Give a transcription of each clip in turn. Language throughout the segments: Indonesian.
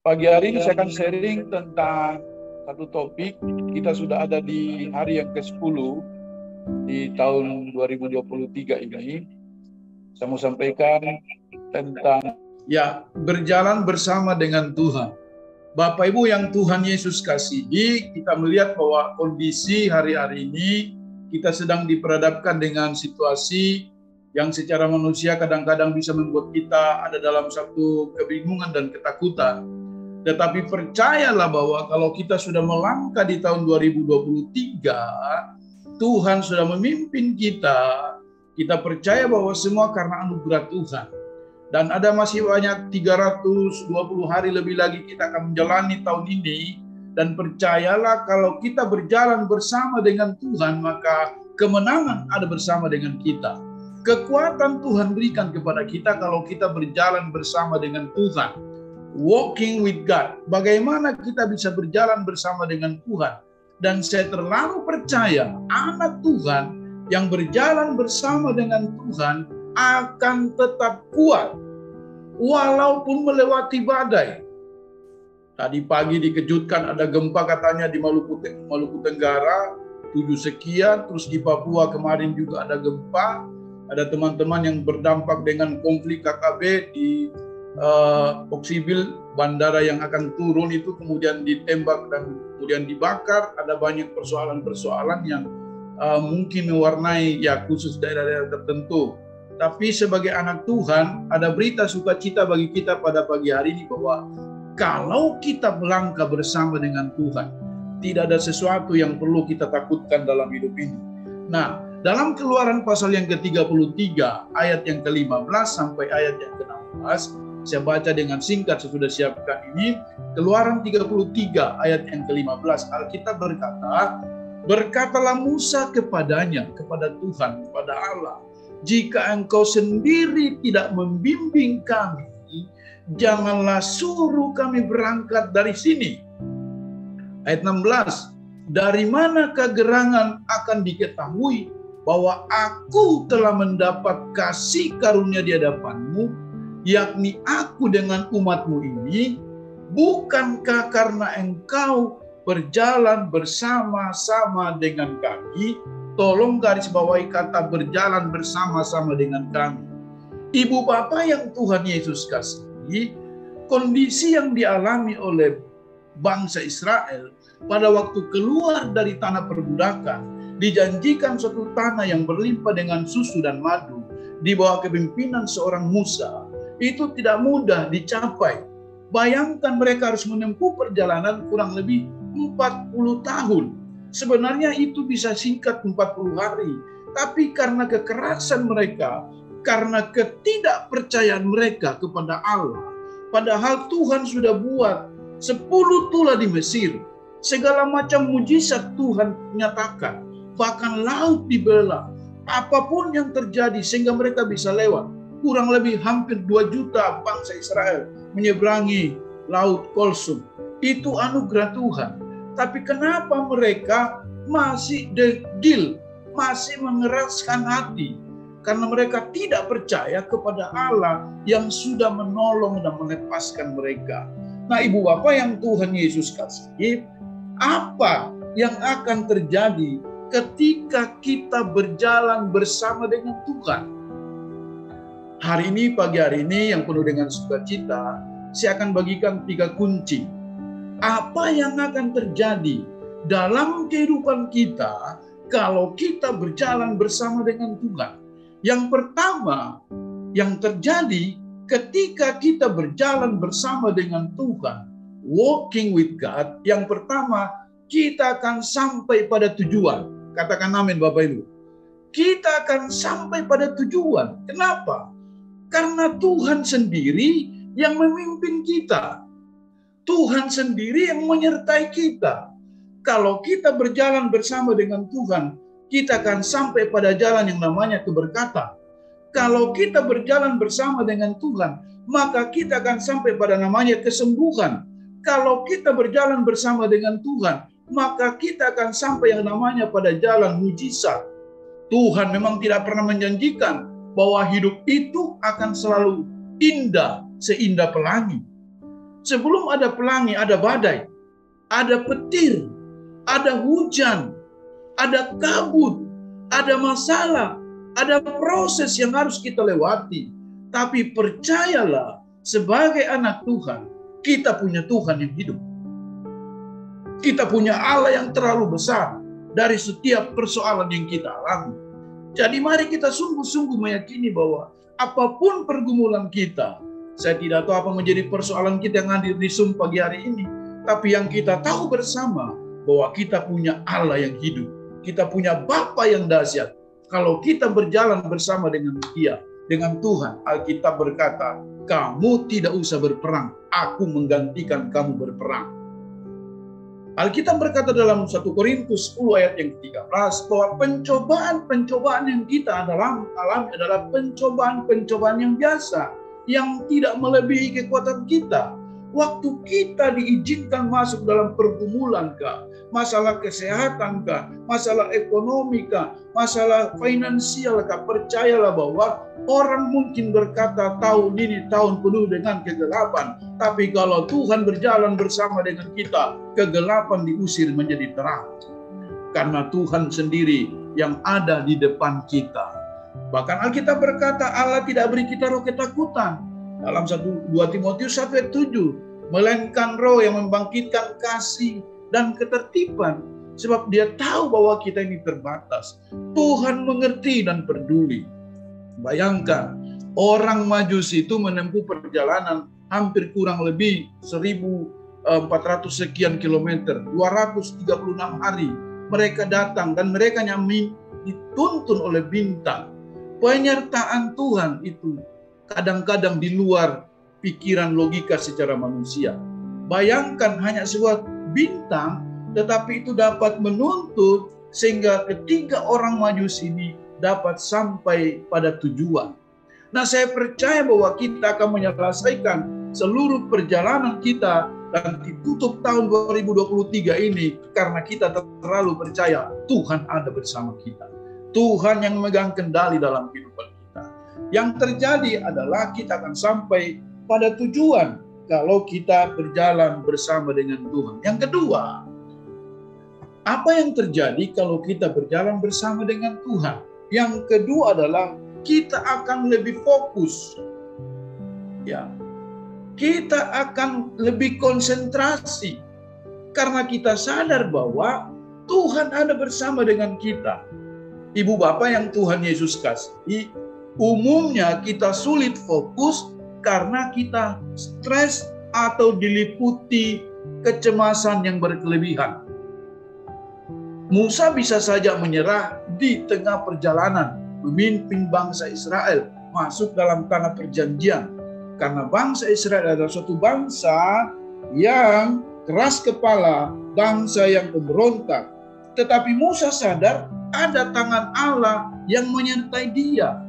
Pagi hari ini saya akan sharing tentang satu topik. Kita sudah ada di hari yang ke-10 di tahun 2023 ini. Saya mau sampaikan tentang berjalan bersama dengan Tuhan. Bapak Ibu yang Tuhan Yesus kasihi, kita melihat bahwa kondisi hari-hari ini kita sedang diperhadapkan dengan situasi yang secara manusia kadang-kadang bisa membuat kita ada dalam satu kebingungan dan ketakutan. Tetapi percayalah bahwa kalau kita sudah melangkah di tahun 2023, Tuhan sudah memimpin kita. Kita percaya bahwa semua karena anugerah Tuhan. Dan ada masih banyak 320 hari lebih lagi kita akan menjalani tahun ini. Dan percayalah kalau kita berjalan bersama dengan Tuhan, maka kemenangan ada bersama dengan kita. Kekuatan Tuhan berikan kepada kita kalau kita berjalan bersama dengan Tuhan. Walking with God. Bagaimana kita bisa berjalan bersama dengan Tuhan. Dan saya terlalu percaya anak Tuhan yang berjalan bersama dengan Tuhan akan tetap kuat walaupun melewati badai. Tadi pagi dikejutkan ada gempa katanya di Maluku Tenggara 7 sekian, terus di Papua kemarin juga ada gempa. Ada teman-teman yang berdampak dengan konflik KKB di Oksibil, bandara yang akan turun itu kemudian ditembak dan kemudian dibakar. Ada banyak persoalan-persoalan yang mungkin mewarnai khusus daerah-daerah tertentu. Tapi sebagai anak Tuhan ada berita sukacita bagi kita pada pagi hari ini bahwa kalau kita melangkah bersama dengan Tuhan, tidak ada sesuatu yang perlu kita takutkan dalam hidup ini. Nah, dalam Keluaran pasal yang ke-33 ayat yang ke-15 sampai ayat yang ke-16, saya baca dengan singkat, saya sudah siapkan ini. Keluaran 33 ayat yang ke-15, Alkitab berkata, berkatalah Musa kepadanya, kepada Tuhan, kepada Allah, jika engkau sendiri tidak membimbing kami, janganlah suruh kami berangkat dari sini. Ayat 16, dari manakah gerangan akan diketahui bahwa aku telah mendapat kasih karunia di hadapanmu, yakni aku dengan umatmu ini, bukankah karena engkau berjalan bersama-sama dengan kami? Tolong garis bawahi kata berjalan bersama-sama dengan kami. Ibu bapak yang Tuhan Yesus kasihi, kondisi yang dialami oleh bangsa Israel pada waktu keluar dari tanah perbudakan, dijanjikan suatu tanah yang berlimpah dengan susu dan madu di bawah kepemimpinan seorang Musa. Itu tidak mudah dicapai. Bayangkan mereka harus menempuh perjalanan kurang lebih 40 tahun. Sebenarnya itu bisa singkat 40 hari. Tapi karena kekerasan mereka, karena ketidakpercayaan mereka kepada Allah, padahal Tuhan sudah buat 10 tulah di Mesir. Segala macam mujizat Tuhan nyatakan. Bahkan laut dibelah. Apapun yang terjadi sehingga mereka bisa lewat. Kurang lebih hampir 2 juta bangsa Israel menyeberangi Laut Kulsum. Itu anugerah Tuhan. Tapi kenapa mereka masih degil, masih mengeraskan hati? Karena mereka tidak percaya kepada Allah yang sudah menolong dan melepaskan mereka. Nah, ibu bapak yang Tuhan Yesus kasihi, apa yang akan terjadi ketika kita berjalan bersama dengan Tuhan? Hari ini, pagi hari ini yang penuh dengan sukacita, saya akan bagikan 3 kunci. Apa yang akan terjadi dalam kehidupan kita kalau kita berjalan bersama dengan Tuhan? Yang pertama, yang terjadi ketika kita berjalan bersama dengan Tuhan, walking with God, yang pertama, kita akan sampai pada tujuan. Katakan amin Bapak Ibu. Kita akan sampai pada tujuan. Kenapa? Karena Tuhan sendiri yang memimpin kita. Tuhan sendiri yang menyertai kita. Kalau kita berjalan bersama dengan Tuhan, kita akan sampai pada jalan yang namanya keberkatan. Kalau kita berjalan bersama dengan Tuhan, maka kita akan sampai pada namanya kesembuhan. Kalau kita berjalan bersama dengan Tuhan, maka kita akan sampai yang namanya pada jalan mujizat. Tuhan memang tidak pernah menjanjikan bahwa hidup itu akan selalu indah, seindah pelangi. Sebelum ada pelangi, ada badai, ada petir, ada hujan, ada kabut, ada masalah, ada proses yang harus kita lewati. Tapi percayalah, sebagai anak Tuhan, kita punya Tuhan yang hidup. Kita punya Allah yang terlalu besar dari setiap persoalan yang kita alami. Jadi mari kita sungguh-sungguh meyakini bahwa apapun pergumulan kita, saya tidak tahu apa menjadi persoalan kita yang hadir di Zoom pagi hari ini, tapi yang kita tahu bersama bahwa kita punya Allah yang hidup. Kita punya Bapa yang dahsyat. Kalau kita berjalan bersama dengan Dia, dengan Tuhan, Alkitab berkata, kamu tidak usah berperang, aku menggantikan kamu berperang. Alkitab berkata dalam 1 Korintus 10 ayat yang ke-13 bahwa pencobaan-pencobaan yang kita alami adalah pencobaan-pencobaan yang biasa, yang tidak melebihi kekuatan kita. Waktu kita diizinkan masuk dalam pergumulan kah, masalah kesehatan kah, masalah ekonomi kah, masalah finansial kah, percayalah bahwa orang mungkin berkata tahun ini tahun penuh dengan kegelapan, tapi kalau Tuhan berjalan bersama dengan kita, kegelapan diusir menjadi terang. Karena Tuhan sendiri yang ada di depan kita. Bahkan Alkitab berkata Allah tidak beri kita roh ketakutan. Dalam 2 Timotius 1 ayat 7, melainkan roh yang membangkitkan kasih dan ketertiban. Sebab dia tahu bahwa kita ini terbatas. Tuhan mengerti dan peduli. Bayangkan, orang Majusi itu menempuh perjalanan hampir kurang lebih 1.400 sekian kilometer, 236 hari. Mereka datang dan mereka dituntun oleh bintang. Penyertaan Tuhan itu kadang-kadang di luar pikiran logika secara manusia. Bayangkan hanya sebuah bintang, tetapi itu dapat menuntut sehingga ketiga orang Majusi ini dapat sampai pada tujuan. Nah, saya percaya bahwa kita akan menyelesaikan seluruh perjalanan kita dan ditutup tahun 2023 ini karena kita terlalu percaya Tuhan ada bersama kita. Tuhan yang memegang kendali dalam kehidupan kita. Yang terjadi adalah kita akan sampai pada tujuan kalau kita berjalan bersama dengan Tuhan. Yang kedua, apa yang terjadi kalau kita berjalan bersama dengan Tuhan? Yang kedua adalah kita akan lebih fokus. Ya. Kita akan lebih konsentrasi karena kita sadar bahwa Tuhan ada bersama dengan kita. Ibu bapak yang Tuhan Yesus kasih, umumnya kita sulit fokus karena kita stres atau diliputi kecemasan yang berkelebihan. Musa bisa saja menyerah di tengah perjalanan memimpin bangsa Israel masuk dalam tanah perjanjian. Karena bangsa Israel adalah suatu bangsa yang keras kepala, bangsa yang pemberontak. Tetapi Musa sadar ada tangan Allah yang menyertai dia.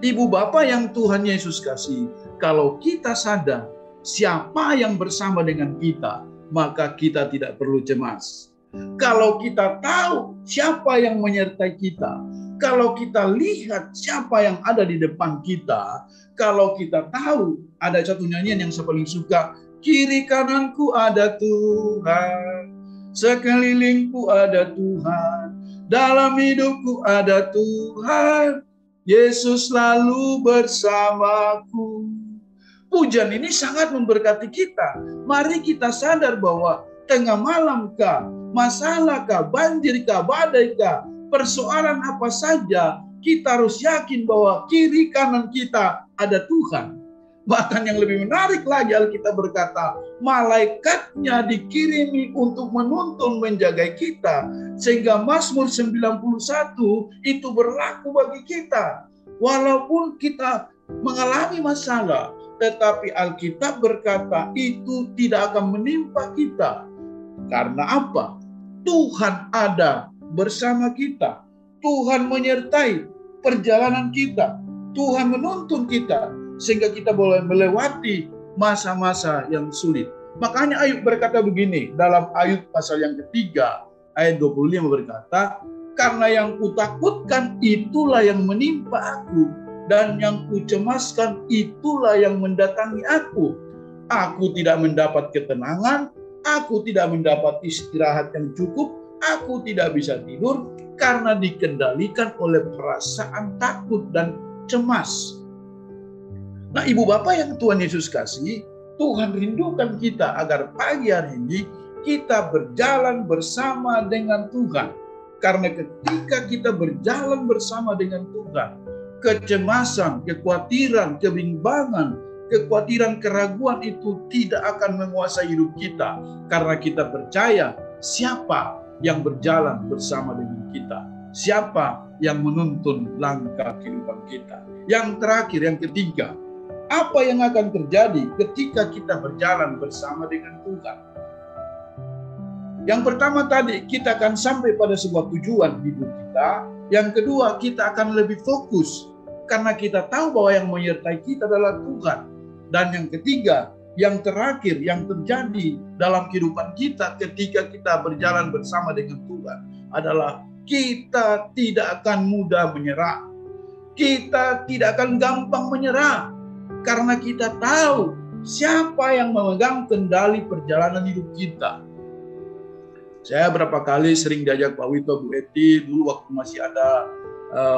Ibu bapak yang Tuhan Yesus kasih, kalau kita sadar siapa yang bersama dengan kita, maka kita tidak perlu cemas. Kalau kita tahu siapa yang menyertai kita, kalau kita lihat siapa yang ada di depan kita, kalau kita tahu, ada satu nyanyian yang saya paling suka, kiri kananku ada Tuhan, sekelilingku ada Tuhan, dalam hidupku ada Tuhan, Yesus selalu bersamaku. Pujian ini sangat memberkati kita. Mari kita sadar bahwa tengah malam kah, masalah kah, banjir kah, badai kah, persoalan apa saja, kita harus yakin bahwa kiri kanan kita ada Tuhan. Bahkan yang lebih menarik lagi, Alkitab berkata, malaikatnya dikirimi untuk menuntun menjaga kita. Sehingga Mazmur 91 itu berlaku bagi kita. Walaupun kita mengalami masalah, tetapi Alkitab berkata itu tidak akan menimpa kita. Karena apa? Tuhan ada bersama kita. Tuhan menyertai perjalanan kita. Tuhan menuntun kita sehingga kita boleh melewati masa-masa yang sulit. Makanya Ayub berkata begini dalam Ayub pasal yang ketiga ayat 25 berkata, karena yang kutakutkan itulah yang menimpa aku, dan yang kucemaskan itulah yang mendatangi aku. Aku tidak mendapat ketenangan, aku tidak mendapat istirahat yang cukup, aku tidak bisa tidur karena dikendalikan oleh perasaan takut dan cemas. Nah, ibu bapak yang Tuhan Yesus kasih, Tuhan rindukan kita agar pagi hari ini kita berjalan bersama dengan Tuhan. Karena ketika kita berjalan bersama dengan Tuhan, kecemasan, kekhawatiran, kebimbangan, kekhawatiran, keraguan itu tidak akan menguasai hidup kita. Karena kita percaya siapa yang berjalan bersama dengan kita. Siapa yang menuntun langkah kehidupan kita. Yang terakhir, yang ketiga, apa yang akan terjadi ketika kita berjalan bersama dengan Tuhan? Yang pertama tadi, kita akan sampai pada sebuah tujuan hidup kita. Yang kedua, kita akan lebih fokus. Karena kita tahu bahwa yang menyertai kita adalah Tuhan. Dan yang ketiga, yang terakhir, yang terjadi dalam kehidupan kita ketika kita berjalan bersama dengan Tuhan adalah kita tidak akan mudah menyerah. Kita tidak akan gampang menyerah. Karena kita tahu siapa yang memegang kendali perjalanan hidup kita. Saya berapa kali sering diajak Pak Wito, Bu Eti, dulu waktu masih ada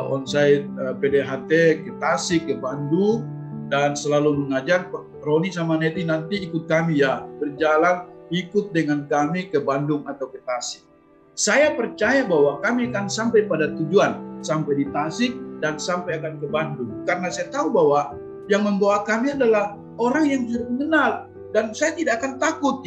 onsite PDHT ke Tasik, ke Bandung, dan selalu mengajak Pak Roni sama Neti nanti ikut kami ya, berjalan ikut dengan kami ke Bandung atau ke Tasik. Saya percaya bahwa kami akan sampai pada tujuan, sampai di Tasik dan sampai akan ke Bandung. Karena saya tahu bahwa yang membawa kami adalah orang yang sudah mengenal, dan saya tidak akan takut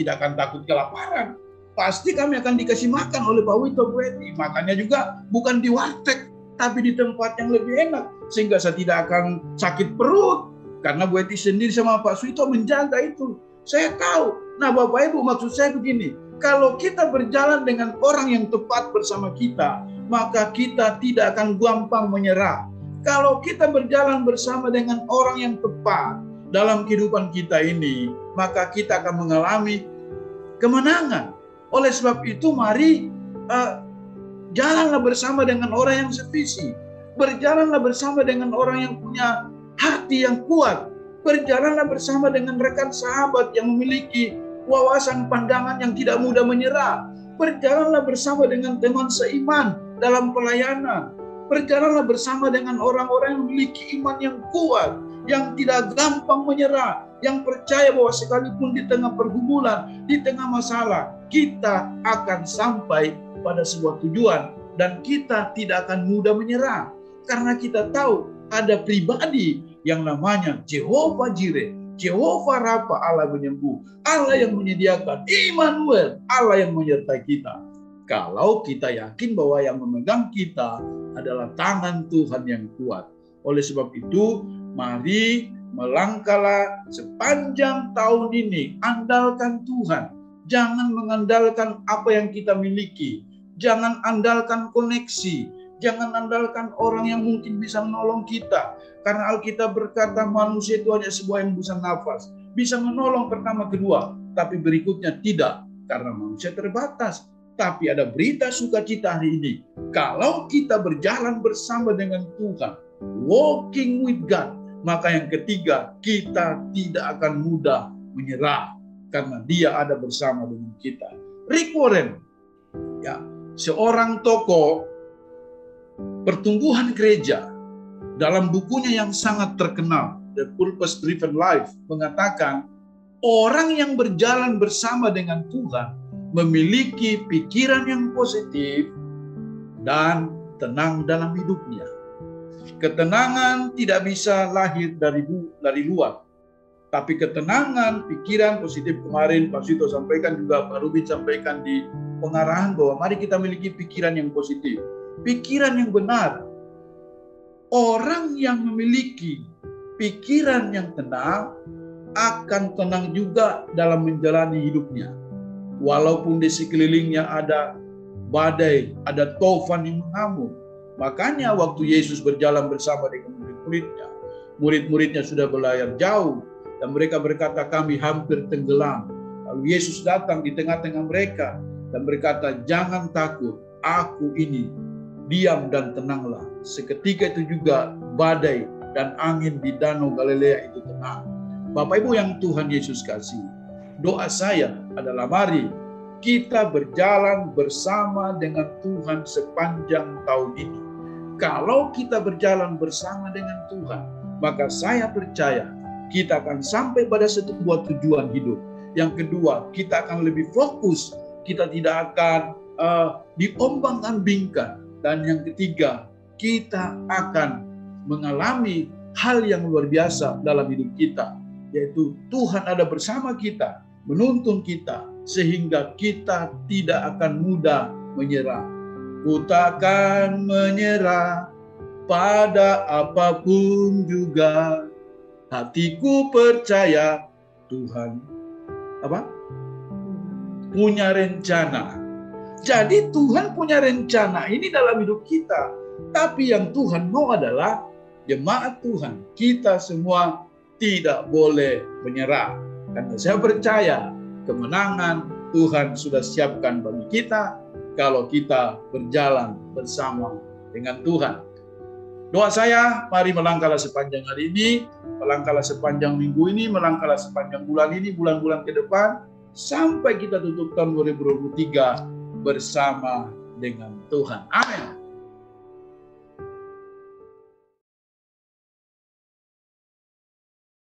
kelaparan. Pasti kami akan dikasih makan oleh Pak Wito, Bu Eti. Makannya juga bukan di warteg, tapi di tempat yang lebih enak. Sehingga saya tidak akan sakit perut. Karena Bu Eti sendiri sama Pak Suito menjaga itu. Saya tahu. Nah Bapak Ibu, maksud saya begini. Kalau kita berjalan dengan orang yang tepat bersama kita, maka kita tidak akan gampang menyerah. Kalau kita berjalan bersama dengan orang yang tepat dalam kehidupan kita ini, maka kita akan mengalami kemenangan. Oleh sebab itu mari jalanlah bersama dengan orang yang sevisi. Berjalanlah bersama dengan orang yang punya hati yang kuat. Berjalanlah bersama dengan rekan sahabat yang memiliki wawasan pandangan yang tidak mudah menyerah. Berjalanlah bersama dengan teman seiman dalam pelayanan. Berjalanlah bersama dengan orang-orang yang memiliki iman yang kuat, yang tidak gampang menyerah, yang percaya bahwa sekalipun di tengah pergumulan, di tengah masalah, kita akan sampai pada sebuah tujuan dan kita tidak akan mudah menyerah. Karena kita tahu ada pribadi yang namanya Jehovah Jireh, Jehovah Rafa, Allah penyembuh, Allah yang menyediakan, Immanuel, Allah yang menyertai kita. Kalau kita yakin bahwa yang memegang kita adalah tangan Tuhan yang kuat. Oleh sebab itu, mari melangkahlah sepanjang tahun ini, andalkan Tuhan. Jangan mengandalkan apa yang kita miliki. Jangan andalkan koneksi. Jangan andalkan orang yang mungkin bisa menolong kita. Karena Alkitab berkata manusia itu hanya sebuah hembusan nafas. Bisa menolong pertama kedua, tapi berikutnya tidak. Karena manusia terbatas. Tapi ada berita sukacita hari ini. Kalau kita berjalan bersama dengan Tuhan, walking with God, maka yang ketiga, kita tidak akan mudah menyerah. Karena dia ada bersama dengan kita. Rick Warren, ya, seorang tokoh pertumbuhan gereja, dalam bukunya yang sangat terkenal, The Purpose Driven Life, mengatakan, orang yang berjalan bersama dengan Tuhan memiliki pikiran yang positif dan tenang dalam hidupnya. Ketenangan tidak bisa lahir dari luar. Tapi ketenangan, pikiran positif, kemarin Pak Sito sampaikan juga, Pak Rubi sampaikan di pengarahan bahwa mari kita memiliki pikiran yang positif. Pikiran yang benar. Orang yang memiliki pikiran yang tenang akan tenang juga dalam menjalani hidupnya. Walaupun di sekelilingnya ada badai, ada taufan yang mengamuk. Makanya waktu Yesus berjalan bersama dengan murid-muridnya, murid-muridnya sudah berlayar jauh, dan mereka berkata, kami hampir tenggelam. Lalu Yesus datang di tengah-tengah mereka dan berkata, jangan takut, aku ini, diam dan tenanglah. Seketika itu juga badai dan angin di danau Galilea itu tenang. Bapak Ibu yang Tuhan Yesus kasih, doa saya adalah mari kita berjalan bersama dengan Tuhan sepanjang tahun ini. Kalau kita berjalan bersama dengan Tuhan, maka saya percaya kita akan sampai pada sebuah tujuan hidup. Yang kedua, kita akan lebih fokus, kita tidak akan diombang-ambingkan. Dan yang ketiga, kita akan mengalami hal yang luar biasa dalam hidup kita, yaitu Tuhan ada bersama kita, menuntun kita, sehingga kita tidak akan mudah menyerah. Ku takkan menyerah pada apapun juga, hatiku percaya Tuhan punya rencana. Jadi Tuhan punya rencana ini dalam hidup kita. Tapi yang Tuhan mau adalah jemaat Tuhan, kita semua tidak boleh menyerah. Karena saya percaya kemenangan Tuhan sudah siapkan bagi kita kalau kita berjalan bersama dengan Tuhan. Doa saya, mari melangkahlah sepanjang hari ini, melangkahlah sepanjang minggu ini, melangkahlah sepanjang bulan ini, bulan-bulan ke depan, sampai kita tutup tahun 2023 bersama dengan Tuhan. Amin.